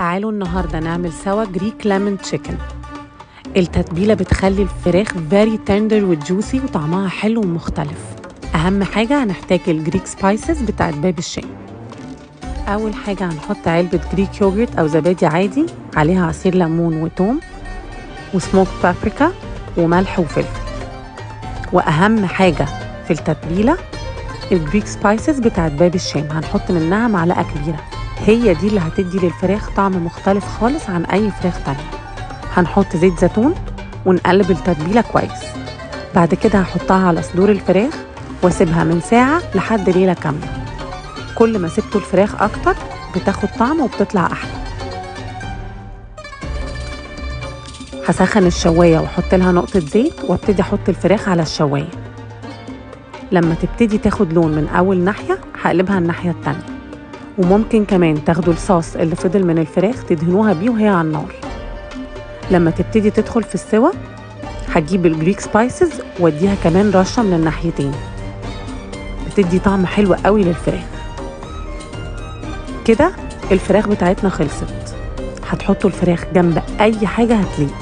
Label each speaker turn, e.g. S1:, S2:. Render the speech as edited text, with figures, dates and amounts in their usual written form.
S1: تعالوا النهاردة نعمل سوا جريك ليمون تشيكن. التتبيلة بتخلي الفراخ very tender وجوسي وطعمها حلو ومختلف. أهم حاجة هنحتاج الجريك سبايسز بتاعت باب الشام. أول حاجة هنحط علبة جريك يوجرت أو زبادي عادي، عليها عصير ليمون وتوم وسموك بابريكا وملح وفلفل. وأهم حاجة في التتبيلة الجريك سبايسز بتاعت باب الشام، هنحط منها معلقة كبيرة، هي دي اللي هتدي للفراخ طعم مختلف خالص عن أي فراخ تانية. هنحط زيت زيتون ونقلب التتبيلة كويس. بعد كده هحطها على صدور الفراخ واسيبها من ساعة لحد ليلة كاملة. كل ما سبتوا الفراخ أكتر بتاخد طعم وبتطلع أحلى. هسخن الشواية واحط لها نقطة زيت وابتدي احط الفراخ على الشواية. لما تبتدي تاخد لون من أول ناحية هقلبها الناحية التانية. وممكن كمان تاخدوا الصوص اللي فضل من الفراخ تدهنوها بيه وهي على النار. لما تبتدي تدخل في السوا هجيب الجريك سبايسز واديها كمان رشة من الناحيتين، بتدي طعم حلو قوي للفراخ. كده الفراخ بتاعتنا خلصت. هتحطوا الفراخ جنب اي حاجة هتليق.